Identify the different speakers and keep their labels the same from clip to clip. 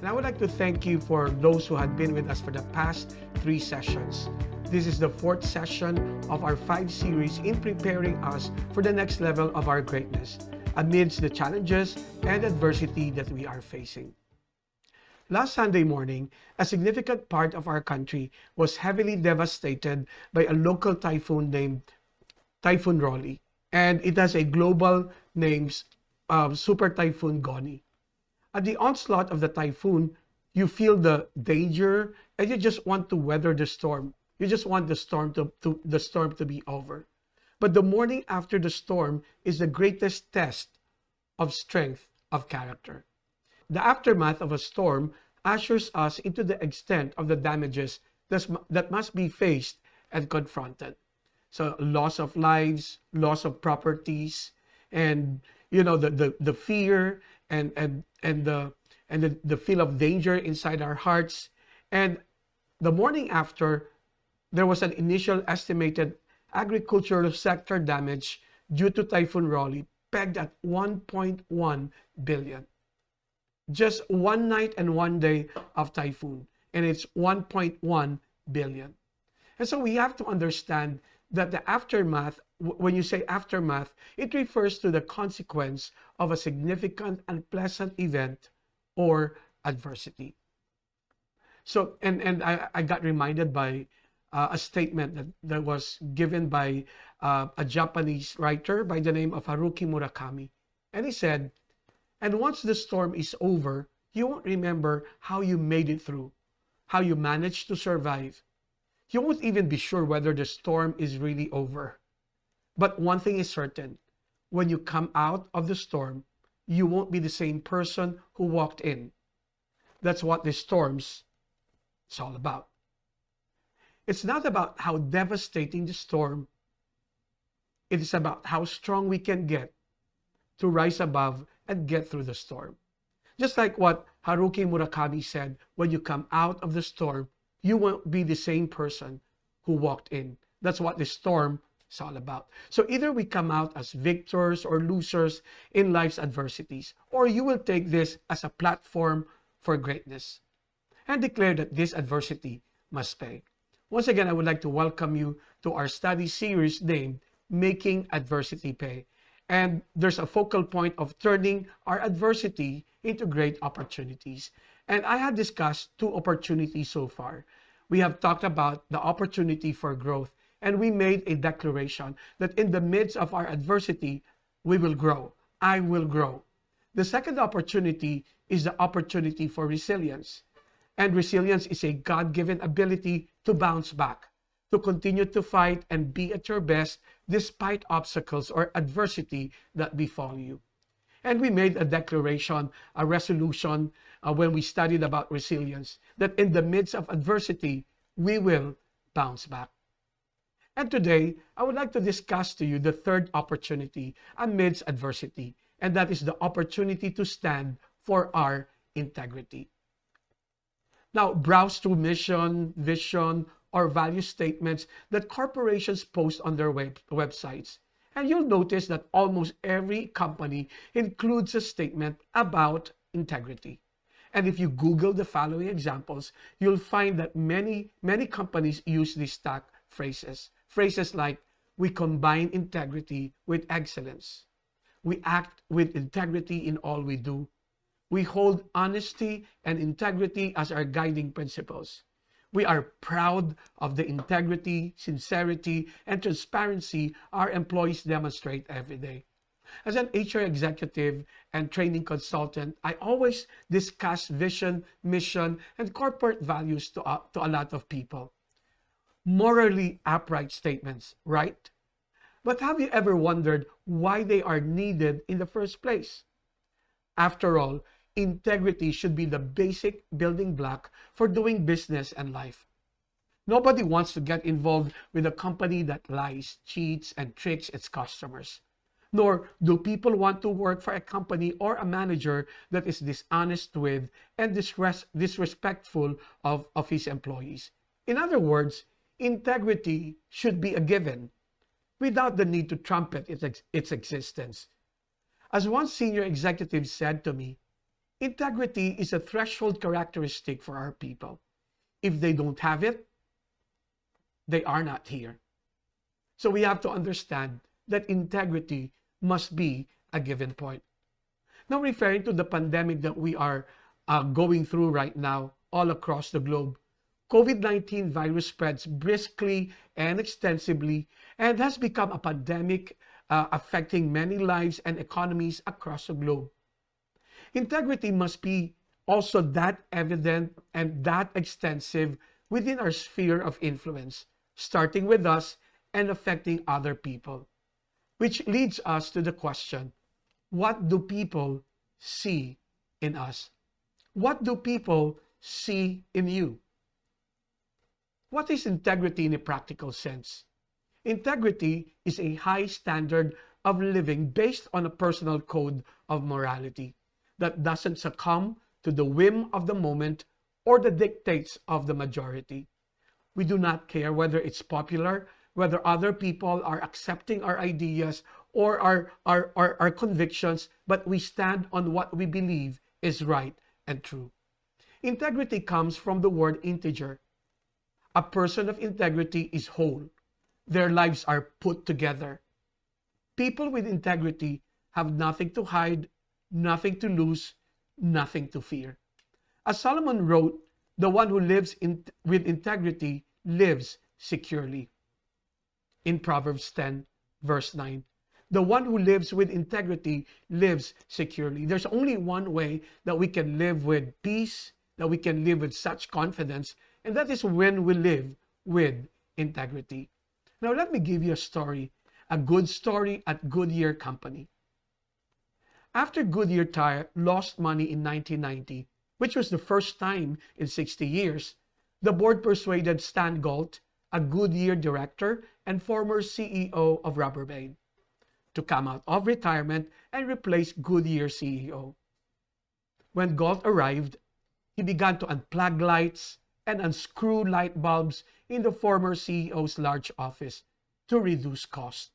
Speaker 1: And I would like to thank you for those who had been with us for the past 3 sessions. This is the 4th session of our 5 series in preparing us for the next level of our greatness amidst the challenges and adversity that we are facing. Last Sunday morning, a significant part of our country was heavily devastated by a local typhoon named Typhoon Rolly, and it has a global name, Super Typhoon Goni. At the onslaught of the typhoon, you feel the danger and you just want to weather the storm. You just want the storm to be over. But the morning after the storm is the greatest test of strength of character. The aftermath of a storm ushers us into the extent of the damages that must be faced and confronted. So loss of lives, loss of properties, and the fear and the feel of danger inside our hearts. And the morning after, there was an initial estimated agricultural sector damage due to Typhoon Rolly pegged at 1.1 billion. Just one night and one day of typhoon, and it's 1.1 billion. And so we have to understand that the aftermath, when you say aftermath, it refers to the consequence of a significant unpleasant event or adversity. So, and I got reminded by a statement that was given by a Japanese writer by the name of Haruki Murakami. And he said, and once the storm is over, you won't remember how you made it through, how you managed to survive. You won't even be sure whether the storm is really over. But one thing is certain, when you come out of the storm, you won't be the same person who walked in. That's what the storm's is all about. It's not about how devastating the storm. It is about how strong we can get to rise above and get through the storm. Just like what Haruki Murakami said, when you come out of the storm, you won't be the same person who walked in. That's what the storm is all about. So either we come out as victors or losers in life's adversities, or you will take this as a platform for greatness and declare that this adversity must pay. Once again, I would like to welcome you to our study series named Making Adversity Pay. And there's a focal point of turning our adversity into great opportunities. And I have discussed 2 opportunities so far. We have talked about the opportunity for growth, and we made a declaration that in the midst of our adversity, we will grow. I will grow. The second opportunity is the opportunity for resilience. And resilience is a God-given ability to bounce back, to continue to fight and be at your best despite obstacles or adversity that befall you. And we made a declaration, a resolution when we studied about resilience, that in the midst of adversity, we will bounce back. And today, I would like to discuss to you the third opportunity amidst adversity, and that is the opportunity to stand for our integrity. Now, browse through mission, vision, or value statements that corporations post on their websites. And you'll notice that almost every company includes a statement about integrity. And if you Google the following examples, you'll find that many companies use these stock phrases. Phrases like, we combine integrity with excellence. We act with integrity in all we do. We hold honesty and integrity as our guiding principles. We are proud of the integrity, sincerity, and transparency our employees demonstrate every day. As an HR executive and training consultant, I always discuss vision, mission, and corporate values to a lot of people. Morally upright statements, right? But have you ever wondered why they are needed in the first place? After all, integrity should be the basic building block for doing business and life. Nobody wants to get involved with a company that lies, cheats, and tricks its customers. Nor do people want to work for a company or a manager that is dishonest with and disrespectful of his employees. In other words, integrity should be a given without the need to trumpet its existence. As one senior executive said to me, Integrity is a threshold characteristic for our people. If they don't have it, they are not here. So we have to understand that integrity must be a given point. Now, referring to the pandemic that we are going through right now all across the globe, COVID-19 virus spreads briskly and extensively and has become a pandemic affecting many lives and economies across the globe. Integrity must be also that evident and that extensive within our sphere of influence, starting with us and affecting other people. Which leads us to the question, what do people see in us? What do people see in you? What is integrity in a practical sense? Integrity is a high standard of living based on a personal code of morality that doesn't succumb to the whim of the moment or the dictates of the majority. We do not care whether it's popular, whether other people are accepting our ideas or our convictions, but we stand on what we believe is right and true. Integrity comes from the word integer. A person of integrity is whole. Their lives are put together. People with integrity have nothing to hide, nothing to lose, nothing to fear. As Solomon wrote, the one who lives with integrity lives securely. In Proverbs 10, verse 9, the one who lives with integrity lives securely. There's only one way that we can live with peace, that we can live with such confidence, and that is when we live with integrity. Now, let me give you a story, a good story at Goodyear Company. After Goodyear Tire lost money in 1990, which was the first time in 60 years, the board persuaded Stan Galt, a Goodyear director and former CEO of Rubbermaid, to come out of retirement and replace Goodyear CEO. When Galt arrived, he began to unplug lights and unscrew light bulbs in the former CEO's large office to reduce cost.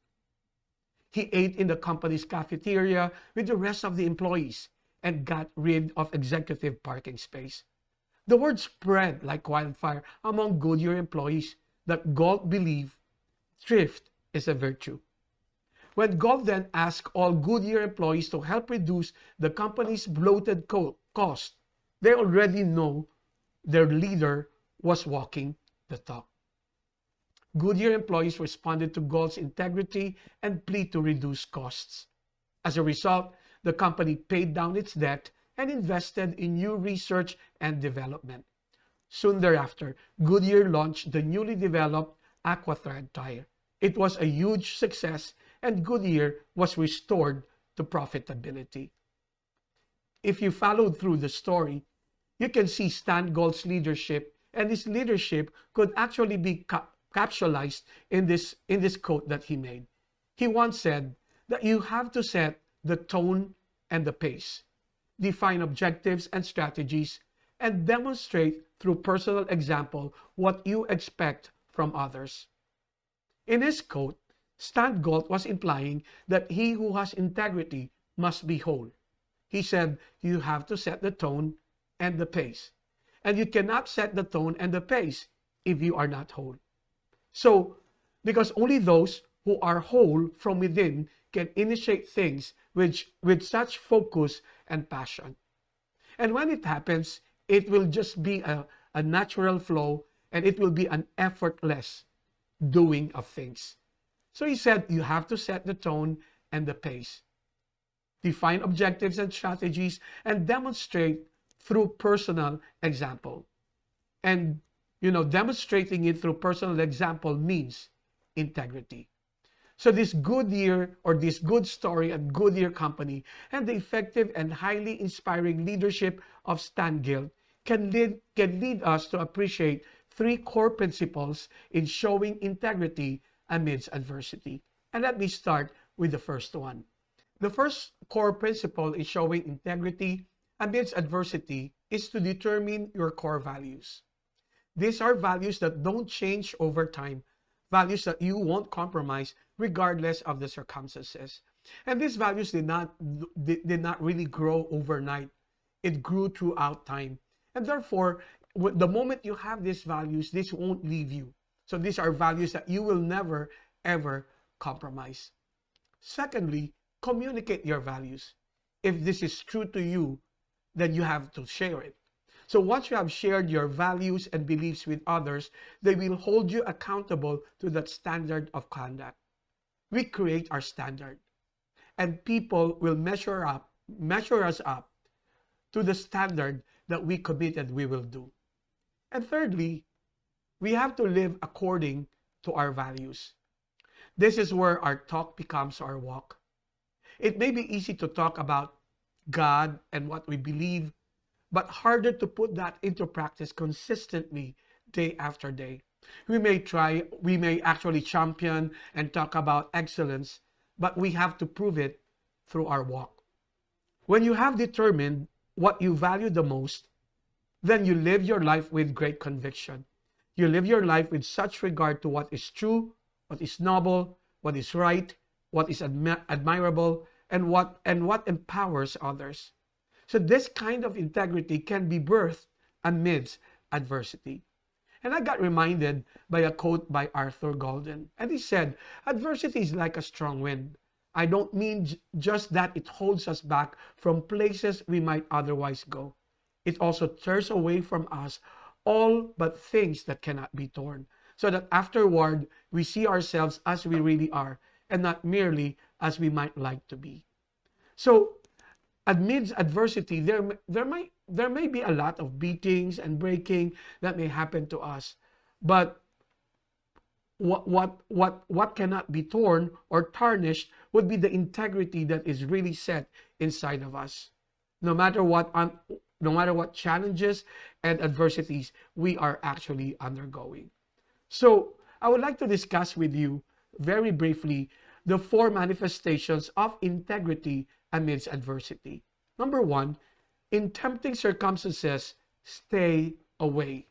Speaker 1: He ate in the company's cafeteria with the rest of the employees and got rid of executive parking space. The word spread like wildfire among Goodyear employees that Galt believed thrift is a virtue. When Galt then asked all Goodyear employees to help reduce the company's bloated cost, they already know their leader was walking the talk. Goodyear employees responded to Galt's integrity and plea to reduce costs. As a result, the company paid down its debt and invested in new research and development. Soon thereafter, Goodyear launched the newly developed Aquathread tire. It was a huge success and Goodyear was restored to profitability. If you followed through the story, you can see Stan Galt's leadership, and his leadership could actually be capsulized in this quote that he made. He once said that you have to set the tone and the pace, define objectives and strategies, and demonstrate through personal example what you expect from others. In his quote, Stan Galt was implying that he who has integrity must be whole. He said you have to set the tone and the pace. And you cannot set the tone and the pace if you are not whole. So, because only those who are whole from within can initiate things with such focus and passion. And when it happens, it will just be a natural flow and it will be an effortless doing of things. So he said you have to set the tone and the pace. Define objectives and strategies and demonstrate through personal example. And, demonstrating it through personal example means integrity. So this Goodyear or this good story at Goodyear Company and the effective and highly inspiring leadership of Stan Galt can lead us to appreciate three core principles in showing integrity amidst adversity. And let me start with the first one. The first core principle in showing integrity amidst adversity is to determine your core values. These are values that don't change over time, values that you won't compromise regardless of the circumstances. And these values did not really grow overnight. It grew throughout time. And therefore, the moment you have these values, this won't leave you. So these are values that you will never, ever compromise. Secondly, communicate your values. If this is true to you, then you have to share it. So once you have shared your values and beliefs with others, they will hold you accountable to that standard of conduct. We create our standard, and people will measure us up to the standard that we committed we will do. And thirdly, we have to live according to our values. This is where our talk becomes our walk. It may be easy to talk about God and what we believe, but harder to put that into practice consistently day after day. We may actually champion and talk about excellence, but we have to prove it through our walk. When you have determined what you value the most, then you live your life with great conviction. You live your life with such regard to what is true, what is noble, what is right, what is admirable, and what empowers others. So this kind of integrity can be birthed amidst adversity. And I got reminded by a quote by Arthur Golden. And he said, adversity is like a strong wind. I don't mean just that it holds us back from places we might otherwise go. It also tears away from us all but things that cannot be torn, so that afterward we see ourselves as we really are and not merely as we might like to be. So amidst adversity, there may be a lot of beatings and breaking that may happen to us, but what cannot be torn or tarnished would be the integrity that is really set inside of us. No matter what challenges and adversities we are actually undergoing. So I would like to discuss with you very briefly the 4 manifestations of integrity amidst adversity. Number 1, in tempting circumstances, stay away.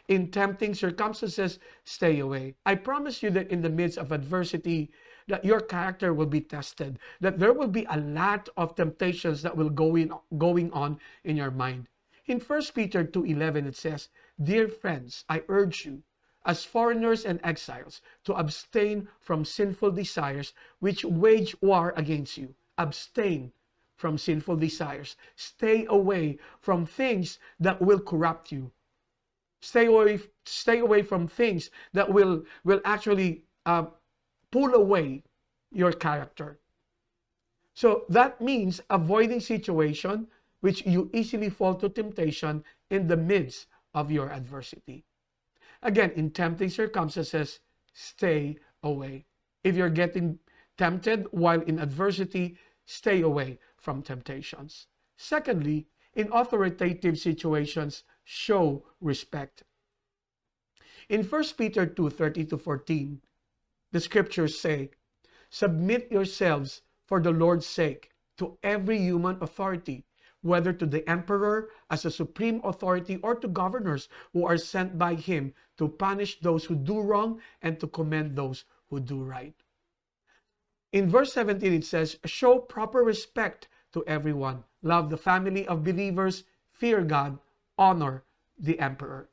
Speaker 1: In tempting circumstances, stay away. I promise you that in the midst of adversity, that your character will be tested, that there will be a lot of temptations that will going on in your mind. In 1 Peter 2:11, it says, "Dear friends, I urge you, as foreigners and exiles, to abstain from sinful desires which wage war against you." Abstain from sinful desires. Stay away from things that will corrupt you. Stay away from things that will actually pull away your character. So that means avoiding situation which you easily fall to temptation in the midst of your adversity. Again, in tempting circumstances, stay away. If you're getting tempted while in adversity, stay away from temptations. Secondly, in authoritative situations, show respect. In 1 Peter 2:13-14, the scriptures say, "Submit yourselves for the Lord's sake to every human authority, whether to the emperor as a supreme authority or to governors who are sent by him to punish those who do wrong and to commend those who do right." In verse 17, it says, "Show proper respect to everyone. Love the family of believers. Fear God. Honor the emperor."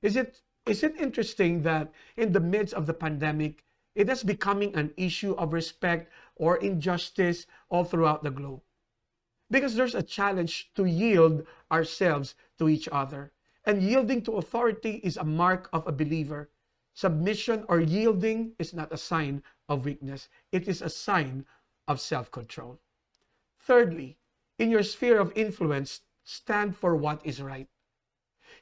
Speaker 1: Is it interesting that in the midst of the pandemic, it is becoming an issue of respect or injustice all throughout the globe? Because there's a challenge to yield ourselves to each other. And yielding to authority is a mark of a believer. Submission or yielding is not a sign of weakness. It is a sign of self-control. Thirdly, in your sphere of influence, stand for what is right.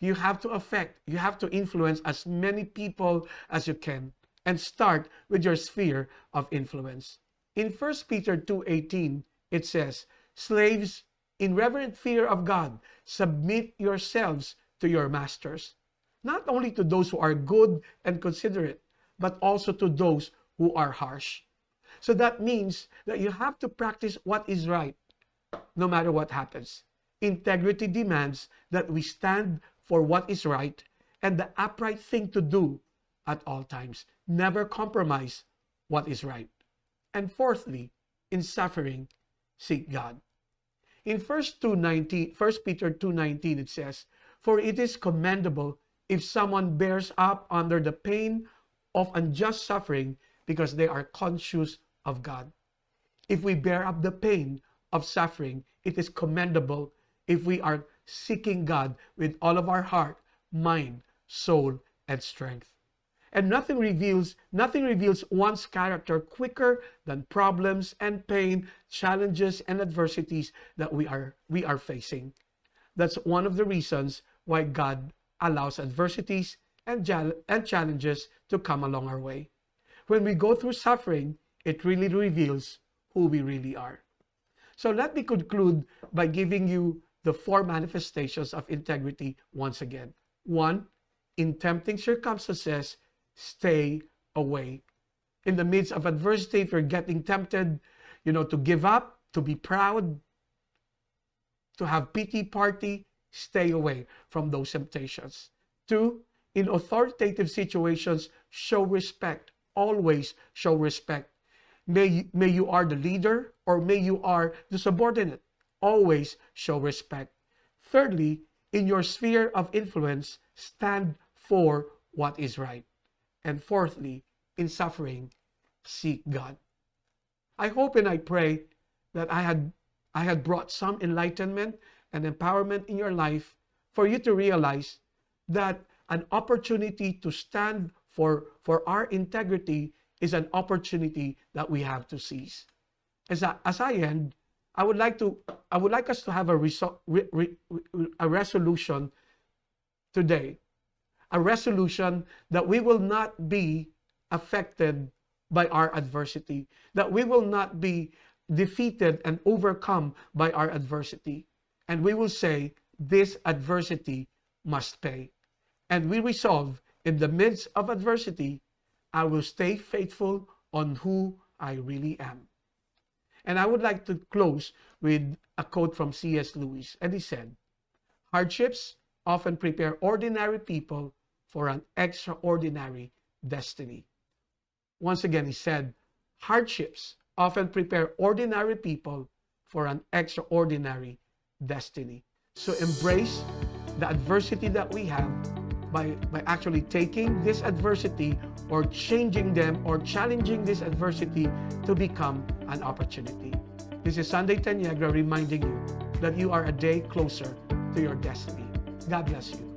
Speaker 1: You have to influence as many people as you can, and start with your sphere of influence. In 1 Peter 2:18, it says, "Slaves, in reverent fear of God, submit yourselves to your masters, not only to those who are good and considerate, but also to those who are harsh." So that means that you have to practice what is right, no matter what happens. Integrity demands that we stand for what is right and the upright thing to do at all times. Never compromise what is right. And fourthly, in suffering, seek God. In 1 Peter 2:19, it says, "For it is commendable if someone bears up under the pain of unjust suffering because they are conscious of God." If we bear up the pain of suffering, it is commendable if we are seeking God with all of our heart, mind, soul, and strength. And nothing reveals one's character quicker than problems and pain, challenges and adversities that we are facing. That's one of the reasons why God allows adversities and challenges to come along our way. When we go through suffering, it really reveals who we really are. So let me conclude by giving you the 4 manifestations of integrity once again. 1, in tempting circumstances, stay away. In the midst of adversity, if you're getting tempted, to give up, to be proud, to have pity party, stay away from those temptations. 2, in authoritative situations, show respect. Always show respect. May you are the leader or may you are the subordinate. Always show respect. Thirdly, in your sphere of influence, stand for what is right. And fourthly, in suffering, seek God. I hope and I pray that I had brought some enlightenment and empowerment in your life for you to realize that an opportunity to stand for our integrity is an opportunity that we have to seize. As I end, I would like us to have a resolution today. A resolution that we will not be affected by our adversity, that we will not be defeated and overcome by our adversity. And we will say, this adversity must pay. And we resolve, in the midst of adversity, I will stay faithful on who I really am. And I would like to close with a quote from C.S. Lewis. And he said, "Hardships often prepare ordinary people for an extraordinary destiny." Once again, he said, "Hardships often prepare ordinary people for an extraordinary destiny." So embrace the adversity that we have by actually taking this adversity or changing them or challenging this adversity to become an opportunity. This is Sunday Taniegra reminding you that you are a day closer to your destiny. God bless you.